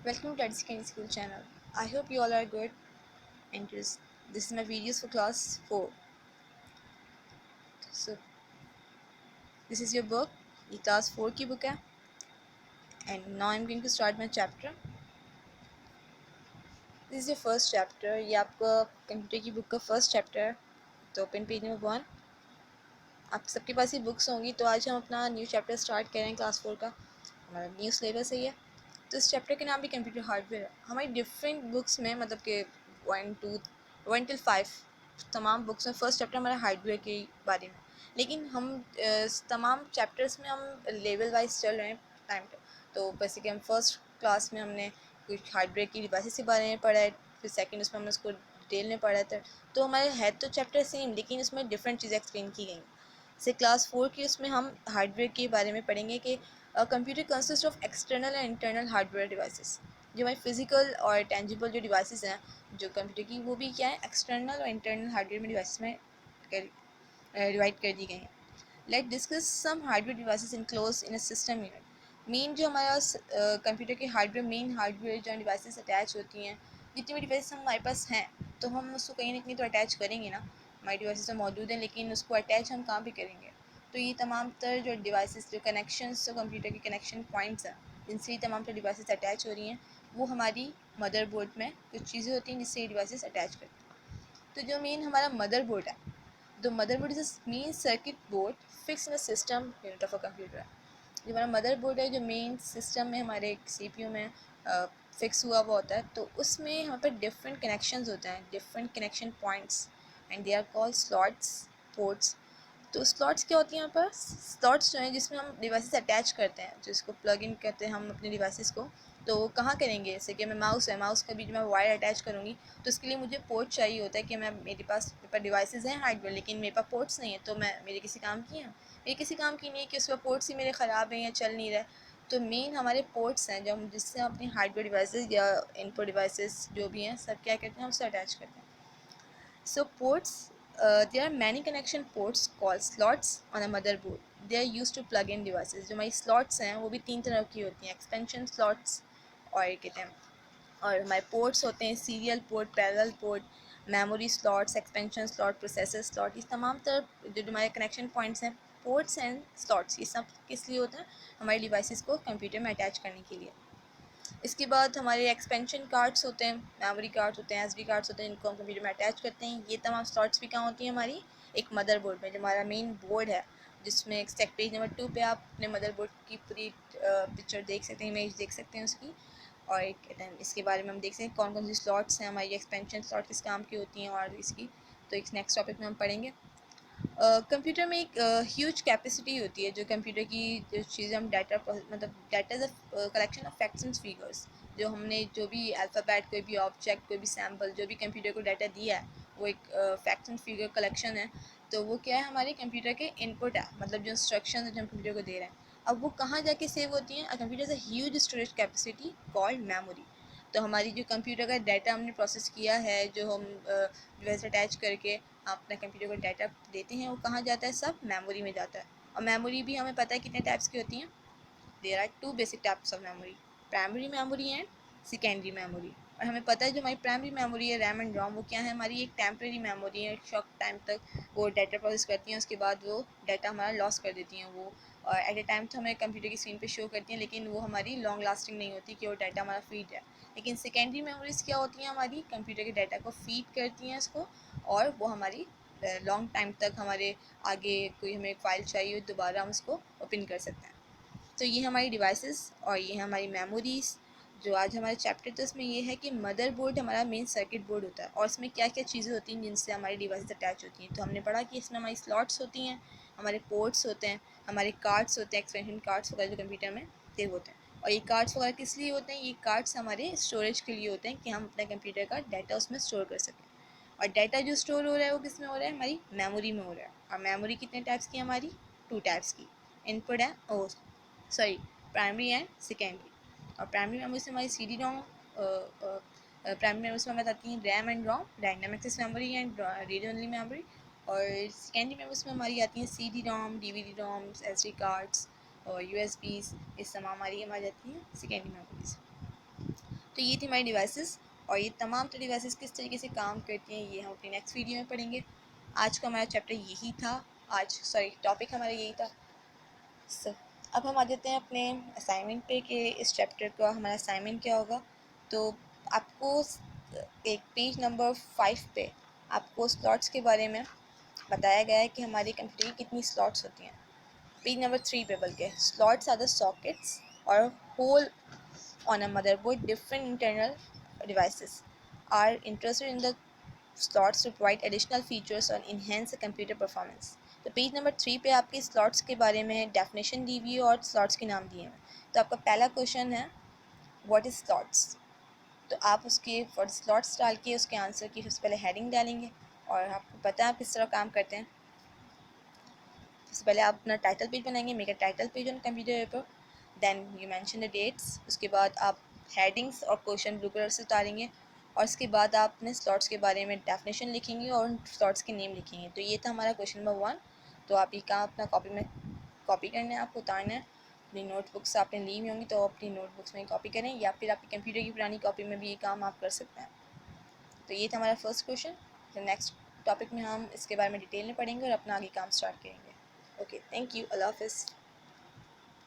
Welcome to Secondary School channel. I hope you all are good and this is my videos for class 4. So this is your book, ये class 4 की book है and now I'm going to start my chapter. This is your first chapter. ये आपका computer की book का first chapter है. तो open page number 1. आप सबके पास ही बुक्स होंगी तो आज हम अपना न्यू चैप्टर स्टार्ट करें क्लास 4 का. हमारा न्यू सिलेबस है ये. तो इस चैप्टर के नाम भी कंप्यूटर हार्डवेयर है. हमारी डिफरेंट बुक्स में मतलब कि 1 till 5 तमाम बुक्स में फर्स्ट चैप्टर हमारा हार्डवेयर के बारे में. लेकिन हम तमाम चैप्टर्स में हम लेवल वाइज चल रहे हैं टाइम पे. तो बेसिकली हम फर्स्ट क्लास में हमने कुछ हार्डवेयर की डिवाइसेस के बारे में पढ़ा है. फिर सेकंड उसमें हमने उसको डिटेल में पढ़ा था. तो हमारे है तो चैप्टर सेम लेकिन उसमें डिफरेंट चीज़ें एक्सप्लेन की गई. से क्लास 4 की उसमें हम हार्डवेयर के बारे में पढ़ेंगे कि computer consist of external and internal hardware devices. जो हमारी फिजिकल और टेंजिबल जो डिवाइसेस हैं जो कंप्यूटर की, वो भी क्या है, एक्सटर्नल और इंटरनल हार्डवेयर में डिवाइसेस में डिवाइड कर दी गई हैं. Let discuss some hardware devices enclose in a system unit. Main जो हमारा कंप्यूटर के हार्डवेयर मेन हार्डवेयर जो डिवाइसेस अटैच होती हैं, जितनी भी डिवाइस हमारे पास हैं तो हम उसको कहीं ना कहीं तो अटैच करेंगे ना. हमारी डिवाइसेस तो मौजूद हैं लेकिन उसको अटैच हम कहाँ भी करेंगे. तो ये तमाम तर जो डिवाइसेस जो कनेक्शंस जो कंप्यूटर के कनेक्शन पॉइंट्स हैं जिनसे ये तमाम तर डिवाइसेस अटैच हो रही हैं, वो हमारी मदरबोर्ड में कुछ चीज़ें होती हैं जिससे ये डिवाइसेस अटैच करती हैं. तो जो मेन हमारा मदरबोर्ड है, the motherboard is a main circuit board fix in a system unit of a computer. जो हमारा मदरबोर्ड है जो मेन सिस्टम में हमारे सीपीयू में फिक्स हुआ हुआ होता है, तो उसमें यहाँ पर डिफरेंट कनेक्शंस होते हैं, different connection points and they are called slots, ports. तो स्लॉट्स क्या होती हैं यहाँ पर? स्लॉट्स जो हैं जिसमें हम डिवाइसेस अटैच करते हैं, जिसको प्लग इन करते हैं हम अपने डिवाइसेस को. तो कहाँ करेंगे? जैसे कि मैं माउस है, माउस का भी जो मैं वायर अटैच करूँगी तो इसके लिए मुझे पोर्ट चाहिए होता है कि मेरे पास डिवाइसेस हैं हार्डवेयर लेकिन मेरे पास पोर्ट्स नहीं है. तो मैं मेरे किसी काम की हैं, मेरे किसी काम की नहीं है कि उसका पोर्ट्स ही मेरे ख़राब हैं या चल नहीं रहा है. तो मेन हमारे पोर्ट्स हैं जो हम जिससे हम अपनी हार्डवेयर डिवाइसेस या इनपुट डिवाइसेस जो भी हैं सब क्या करते हैं, हम उससे अटैच करते हैं. So ports, there are many connection ports called slots on a motherboard. They are used to plug in devices. जो हमारी slots हैं वो भी 3 तरह की होती हैं, expansion slots और कहते हैं, और हमारे पोर्ट्स होते हैं serial port, parallel port, memory slots, expansion slot, processor slot. ये तमाम तरह जो हमारे कनेक्शन पॉइंट्स हैं, पोर्ट्स एंड स्लॉट्स, ये सब किस लिए होता है? हमारे डिवाइसेस को कंप्यूटर में अटैच करने के लिए. इसके बाद हमारे एक्सपेंशन कार्ड्स होते हैं, मेमोरी कार्ड्स होते हैं, एसडी कार्ड्स होते हैं, इनको हम कंप्यूटर में अटैच करते हैं. ये तमाम स्लॉट्स भी कहाँ होती हैं? हमारी एक मदरबोर्ड में. जो हमारा मेन बोर्ड है जिसमें एक पेज नंबर 2 पे आप अपने मदरबोर्ड की पूरी पिक्चर देख सकते हैं, इमेज देख सकते हैं उसकी. और एक कहते हैं इसके बारे में हम देख सकते हैं कौन कौन सी स्लॉट्स हैं हमारी एक्सपेंशन स्लॉट किस काम की होती हैं और इसकी. तो एक नेक्स्ट टॉपिक में हम पढ़ेंगे. कंप्यूटर में एक ह्यूज कैपेसिटी होती है. जो कंप्यूटर की जो चीज़ें हम डाटा मतलब data is a collection of facts and figures. जो हमने जो भी अल्फ़ाबेट, कोई भी ऑब्जेक्ट, कोई भी सैम्पल, जो भी कंप्यूटर को डाटा दिया है वो एक फैक्ट्स एंड फिगर कलेक्शन है. तो वो क्या है? हमारे कंप्यूटर के इनपुट है, मतलब जो इंस्ट्रक्शन जो हम कंप्यूटर को दे रहे हैं. अब वो कहाँ जाके सेव होती हैं? Computer is a huge storage capacity called memory. तो हमारी जो कंप्यूटर का डाटा हमने प्रोसेस किया है, जो हम डिवाइस अटैच करके अपने कंप्यूटर को डाटा देते हैं, वो कहाँ जाता है? सब मेमोरी में जाता है. और मेमोरी भी हमें पता है कितने टाइप्स की होती हैं. There are 2 basic types of memory, primary memory and secondary memory. और हमें पता है जो हमारी प्राइमरी मेमोरी है, रैम एंड रोम, वो क्या है? हमारी एक टेम्प्रेरी मेमोरी है. शॉर्ट टाइम तक वो डाटा प्रोसेस करती हैं, उसके बाद वो डाटा हमारा लॉस कर देती हैं. वो और एट ए टाइम तो हमें कंप्यूटर की स्क्रीन पे शो करती हैं लेकिन वो हमारी लॉन्ग लास्टिंग नहीं होती कि वो डाटा हमारा फीड है. लेकिन सेकेंडरी मेमोरीज क्या होती हैं? हमारी कंप्यूटर के डाटा को फीड करती हैं इसको, और वो हमारी लॉन्ग टाइम तक हमारे आगे कोई हमें फ़ाइल चाहिए हो दोबारा हम उसको ओपन कर सकते हैं. तो ये हमारी डिवाइसेस और ये हमारी मेमोरीज़. जो आज हमारे चैप्टर तो इसमें ये है कि मदरबोर्ड हमारा मेन सर्किट बोर्ड होता है और इसमें क्या क्या चीज़ें होती हैं जिनसे हमारी डिवाइस अटैच होती हैं. तो हमने पढ़ा कि इसमें हमारी स्लॉट्स होती हैं, हमारे पोर्ट्स होते हैं, हमारे कार्ड्स होते हैं, एक्सपेंशन कार्ड्स वगैरह जो कंप्यूटर में सेव होते हैं. और ये कार्ड्स वगैरह किस लिए होते हैं? ये कार्ड्स हमारे स्टोरेज के लिए होते हैं कि हम अपने कंप्यूटर का डाटा उसमें स्टोर कर सकें. और डाटा जो स्टोर हो रहा है वो किस में हो रहा है? हमारी मेमोरी में हो रहा है. और मेमोरी कितने टाइप्स की? हमारी 2 टाइप्स की. इनपुट है, oh sorry, primary and secondary. और प्राइमरी मेमोरी से हमारी C D ROM, primary memory में हमें आती हैं RAM and ROM, random access memory and read only memory. और सेकेंडरी मेमोरीज में हमारी आती हैं C D ROM, D V D ROMs, S D cards और यू एस बीज. इस तमाम हमारी जाती हैं सेकेंडरी मेमोरीज. तो ये थी हमारी डिवाइसेस, और ये तमाम तो डिवाइसेस किस तरीके से काम करती हैं ये हम अपनी नेक्स्ट वीडियो में पढ़ेंगे। आज का हमारा चैप्टर यही था, टॉपिक हमारा यही था। अब हम आ जाते हैं अपने असाइनमेंट पे कि इस चैप्टर का हमारा असाइनमेंट क्या होगा। तो आपको एक पेज नंबर 5 पे आपको स्लॉट्स के बारे में बताया गया है कि हमारी कंप्यूटर की कितनी स्लॉट्स होती हैं। पेज नंबर 3 पे बल्कि स्लॉट्स आर द सॉकेट्स और whole on a motherboard. Different internal devices are interested in the slots to provide additional features and enhance the computer performance. तो पेज नंबर 3 पे आपके स्लॉट्स के बारे में डेफिनेशन दी हुई है और स्लॉट्स के नाम दिए हैं। तो आपका पहला क्वेश्चन है व्हाट इज़ स्लॉट्स। तो आप उसके फॉर स्लॉट्स डाल के उसके आंसर की सबसे पहले हेडिंग डालेंगे, और आपको पता है आप किस तरह काम करते हैं। सबसे पहले आप अपना टाइटल पेज बनाएंगे, make a title page on computer paper, then you mention the dates. उसके बाद आप हेडिंग्स और क्वेश्चन ब्लू कलर से डालेंगे, और उसके बाद आप अपने स्लॉट्स के बारे में डेफिनेशन लिखेंगे और स्लॉट्स के नेम लिखेंगे। तो ये था हमारा क्वेश्चन नंबर 1। तो आप ये काम अपना कॉपी में कॉपी करना है, आपको उतारना है। अपनी नोटबुक्स आपने ली हुई होंगी तो अपनी नोटबुक्स में कॉपी करें, या फिर आपके कंप्यूटर की पुरानी कॉपी में भी ये काम आप कर सकते हैं। तो ये था हमारा फर्स्ट क्वेश्चन। तो नेक्स्ट टॉपिक में हम इसके बारे में डिटेल में पढ़ेंगे और अपना आगे काम स्टार्ट करेंगे। ओके, थैंक यू, अल्लाह हाफ़िज़।